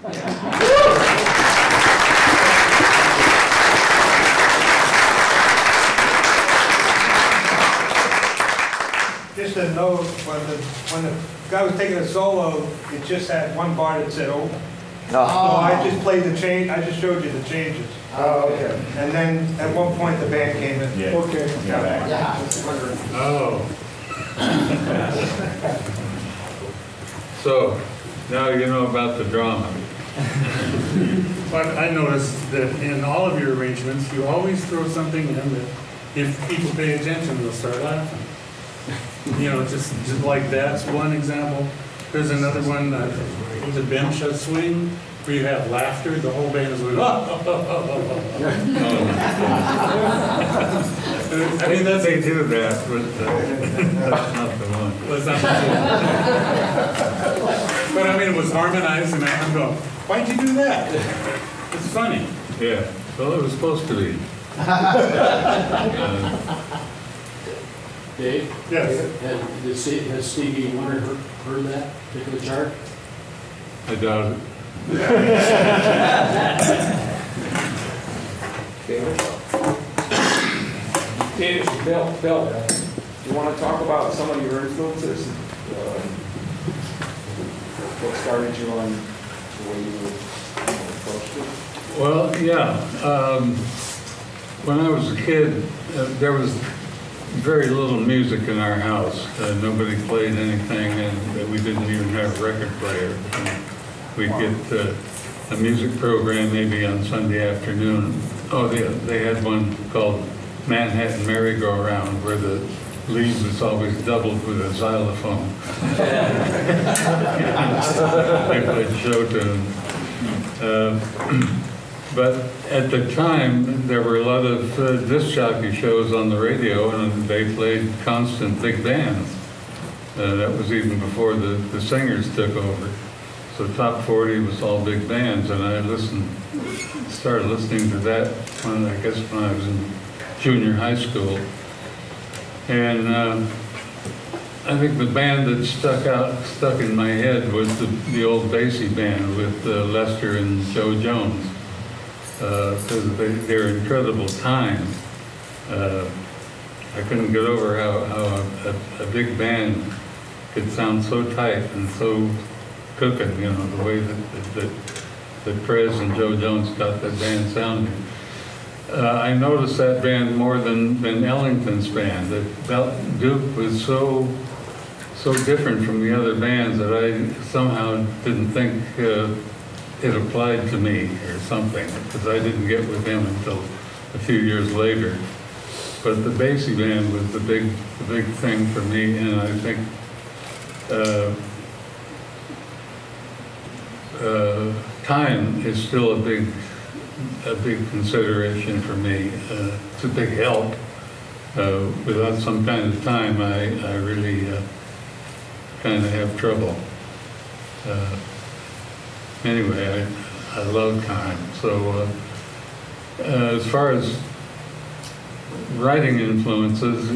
Just a note, when the guy was taking a solo, it just had one bar that said "oh." So I just played the change. I just showed you the changes. Oh, okay. And then at one point the band came in. Yeah. Okay. Yeah. Oh. So, now you know about the drama. But I noticed that in all of your arrangements, you always throw something in that if people pay attention, they'll start laughing. You know, just like that's one example. There's another one, the bench swing, where you have laughter, the whole band is going, I mean, that's... They do that, but that's not the one. That's not the one. But I mean, it was harmonized, and I'm going, why'd you do that? It's funny. Yeah, well, it was supposed to be. Dave? Yes. Has Stevie Wonder heard that particular chart? I doubt it. Dave, Bill, you want to talk about some of your influences? What started you on the way you approached it? Well, yeah. When I was a kid, there was very little music in our house. Nobody played anything, and we didn't even have a record player. We'd get a music program maybe on Sunday afternoon. Oh, they had one called Manhattan Merry-Go-Round, where the lead was always doubled with a xylophone. They played show tunes. But at the time, there were a lot of disc jockey shows on the radio, and they played constant big bands. That was even before the singers took over. So Top 40 was all big bands, and I started listening to that when I was in junior high school. And I think the band that stuck in my head was the old Basie band with Lester and Joe Jones. Because they're incredible time. I couldn't get over how a big band could sound so tight and so cooking, you know, the way that Prez and Joe Jones got that band sounding. I noticed that band more than Ellington's band. That Duke was so different from the other bands that I somehow didn't think it applied to me or something, because I didn't get with him until a few years later. But the Basie band was the big thing for me, and I think time is still a big consideration for me. It's a big help. Without some kind of time, I really kind of have trouble. Anyway, I love time. So as far as writing influences,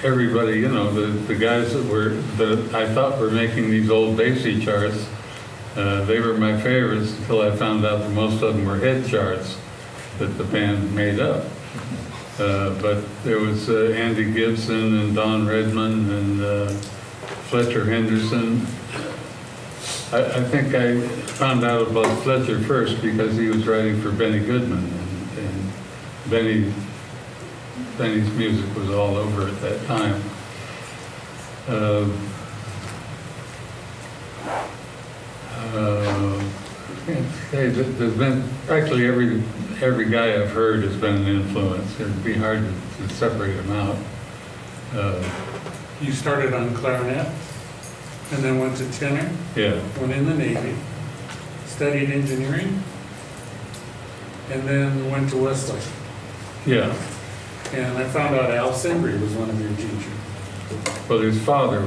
everybody, you know, the guys that I thought were making these old Basie charts, they were my favorites until I found out that most of them were head charts that the band made up. But there was Andy Gibson and Don Redman and Fletcher Henderson. I think I found out about Fletcher first because he was writing for Benny Goodman, and Benny's music was all over at that time. There's been practically every guy I've heard has been an influence. It'd be hard to separate them out. You started on clarinet, and then went to tenor. Yeah. Went in the Navy, studied engineering, and then went to Westlake. Yeah. And I found out Al Sembry was one of your teachers. Well, his father,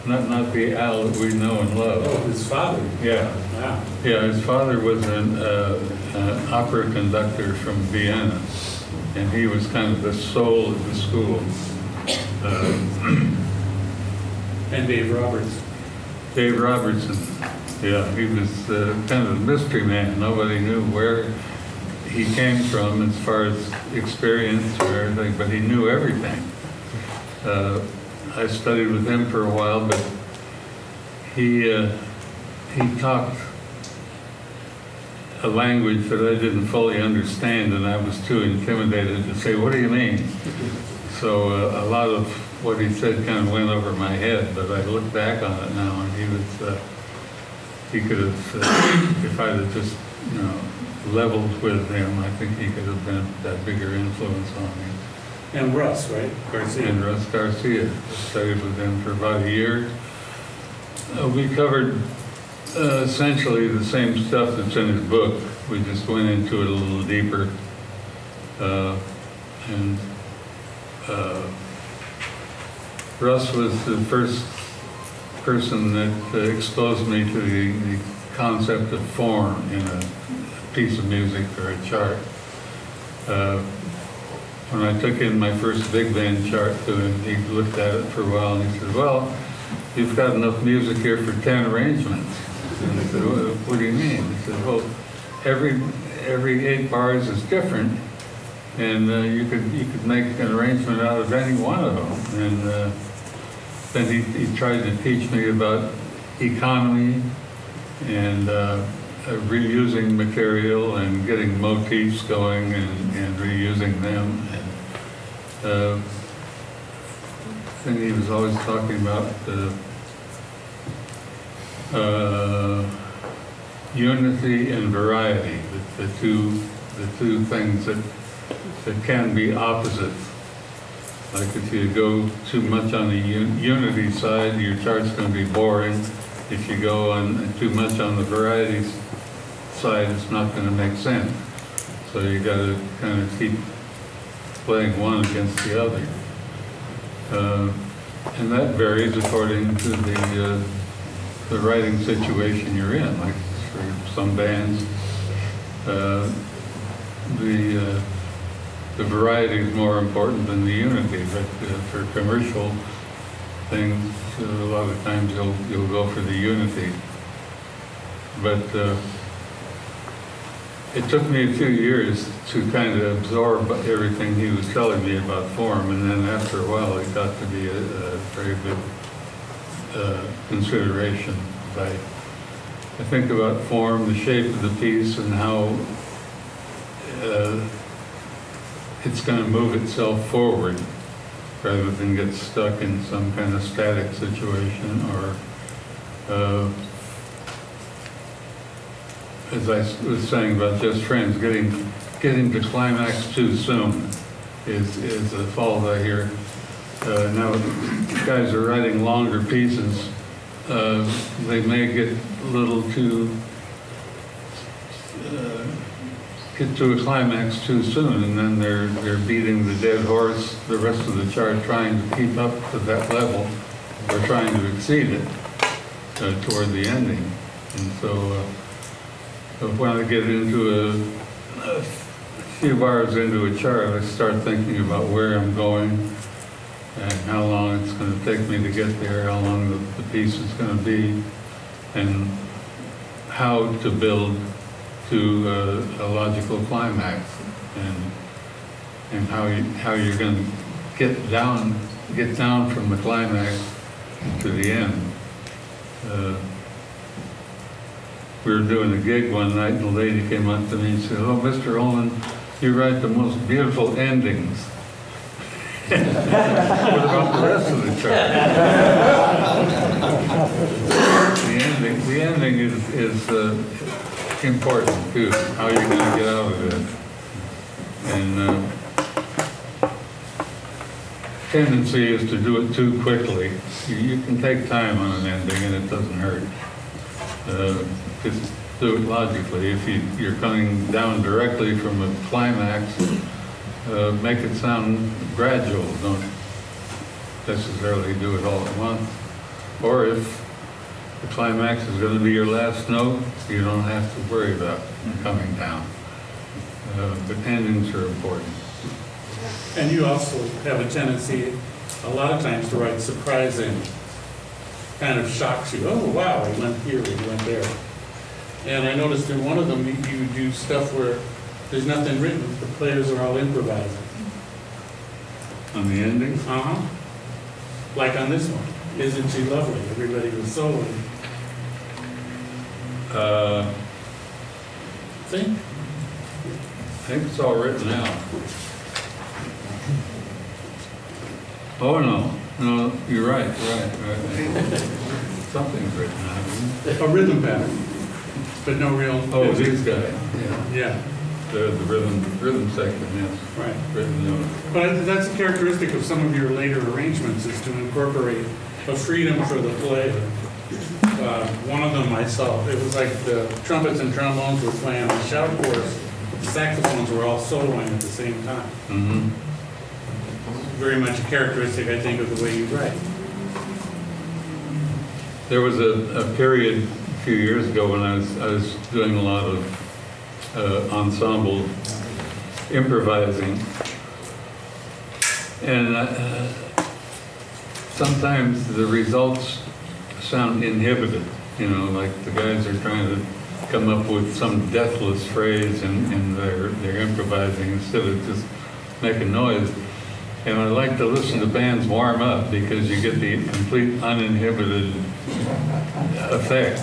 not the Al that we know and love. Oh, his father? Yeah. Wow. Yeah, his father was an opera conductor from Vienna, and he was kind of the soul of the school. And Dave Roberts. Dave Robertson. Yeah, he was kind of a mystery man. Nobody knew where he came from as far as experience or everything, but he knew everything. I studied with him for a while, but he talked a language that I didn't fully understand, and I was too intimidated to say, "What do you mean?" So a lot of what he said kind of went over my head, but I look back on it now, and he could have, if I'd have just, leveled with him, I think he could have been that bigger influence on me. And Russ, right? Garcia. And Russ Garcia. I studied with him for about a year. We covered essentially the same stuff that's in his book. We just went into it a little deeper. Russ was the first person that exposed me to the concept of form in a piece of music or a chart. When I took in my first big band chart to him, he looked at it for a while and he said, "Well, you've got enough music here for 10 arrangements." And I said, "What do you mean?" He said, "Well, every 8 bars is different, and you could make an arrangement out of any one of them." And then he tried to teach me about economy and reusing material and getting motifs going and reusing them. And then he was always talking about unity and variety, the two things that can be opposites. Like if you go too much on the unity side, your chart's going to be boring. If you go on too much on the variety side, it's not going to make sense. So you got to kind of keep playing one against the other. And that varies according to the writing situation you're in. Like for some bands, the variety is more important than the unity, but for commercial things, a lot of times you'll go for the unity. But it took me a few years to kind of absorb everything he was telling me about form, and then after a while it got to be a very good consideration. I think about form, the shape of the piece, and how it's going to move itself forward rather than get stuck in some kind of static situation, or as I was saying about Just Friends, getting to climax too soon is a fault I hear. Now, guys are writing longer pieces. They may get a little too get to a climax too soon, and then they're beating the dead horse the rest of the chart, trying to keep up to that level or trying to exceed it toward the ending. And so when I get into a few bars into a chart, I start thinking about where I'm going and how long it's going to take me to get there, how long the piece is going to be, and how to build to a logical climax, and how you're going to get down from the climax to the end. We were doing a gig one night, and a lady came up to me and said, "Oh, Mr. Ullman, you write the most beautiful endings." What about the rest of the chart? The ending is important too. How you're going to get out of it, and tendency is to do it too quickly. You can take time on an ending, and it doesn't hurt. Just do it logically. If you're coming down directly from a climax, make it sound gradual. Don't necessarily do it all at once. Or if the climax is going to be your last note, you don't have to worry about coming down. But endings are important. And you also have a tendency, a lot of times, to write surprise endings. kind of shocks you. Oh, wow, he went here, he went there. And I noticed in one of them, you do stuff where there's nothing written, the players are all improvising. On the ending? Uh-huh. Like on this one, Isn't She Lovely? Everybody was soloing. I think it's all written out. Oh, no, you're right. Something's written out, isn't it? A rhythm pattern, but no real. Oh, these guys, yeah. Yeah, The rhythm section, yes. right. Written out. But that's a characteristic of some of your later arrangements, is to incorporate a freedom for the player. One of them I saw, it was like the trumpets and trombones were playing the shout chorus, the saxophones were all soloing at the same time. Mm-hmm. Very much a characteristic, I think, of the way you write. There was a period a few years ago when I was doing a lot of ensemble improvising, and sometimes the results sound inhibited, like the guys are trying to come up with some deathless phrase and they're improvising instead of just making noise. And I like to listen to bands warm up because you get the complete uninhibited effect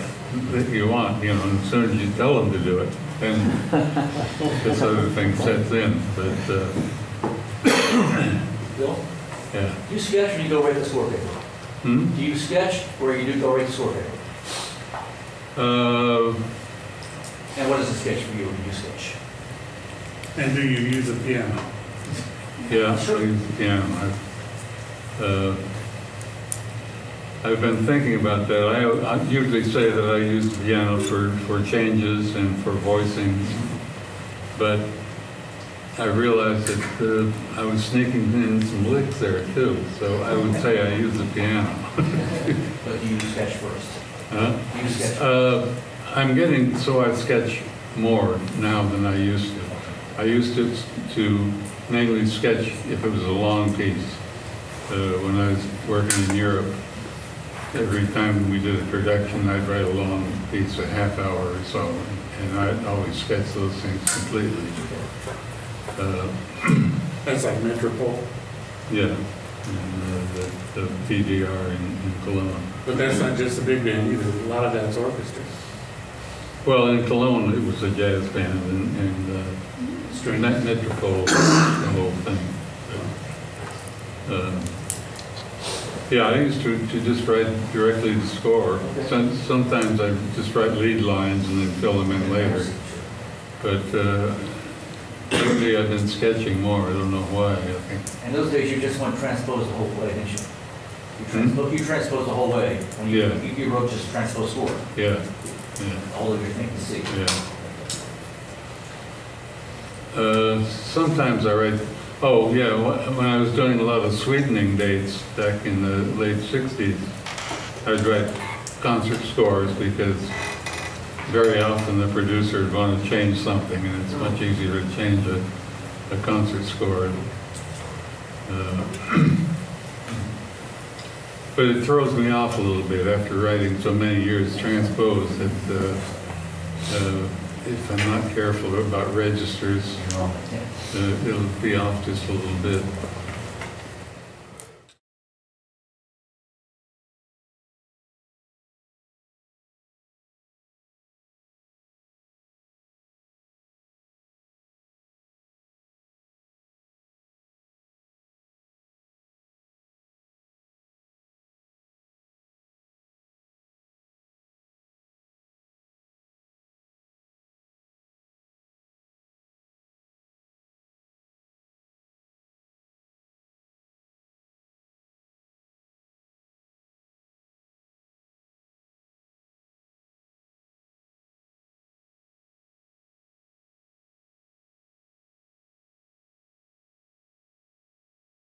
that you want, and as soon as you tell them to do it, then this other thing sets in. But Bill, yeah. do you sketch or do you go right to score paper? Hmm? Do you sketch or you do go right to score paper? And what is a sketch for you when you sketch? And do you use a piano? Yeah, Sure. I use the piano. I've been thinking about that. I usually say that I use the piano for changes and for voicings, but I realized that I was sneaking in some licks there too, so I would say I use the piano. But do you sketch first? Huh? Do you sketch? I'm getting so I sketch more now than I used to. I used to mainly sketch if it was a long piece. When I was working in Europe, every time we did a production, I'd write a long piece, a half hour or so, and I'd always sketch those things completely. That's like Metropole. Yeah, and the PDR in Cologne. But that's not just a big band either. A lot of that's orchestra. Well, in Cologne, it was a jazz band, and Metropole, the whole thing. Yeah, I used to just write directly the score. Sometimes I just write lead lines and then fill them in later. But lately I've been sketching more. I don't know why. I think. In those days, you just went transpose the whole play, didn't you? You transposed the whole way when you wrote just transpose score. Yeah. All of your things to see. Yeah. Sometimes I write. Oh yeah, when I was doing a lot of sweetening dates back in the late '60s, I'd write concert scores because very often the producer would want to change something, and it's much easier to change a concert score. But it throws me off a little bit after writing so many years transposed that if I'm not careful about registers, it'll be off just a little bit.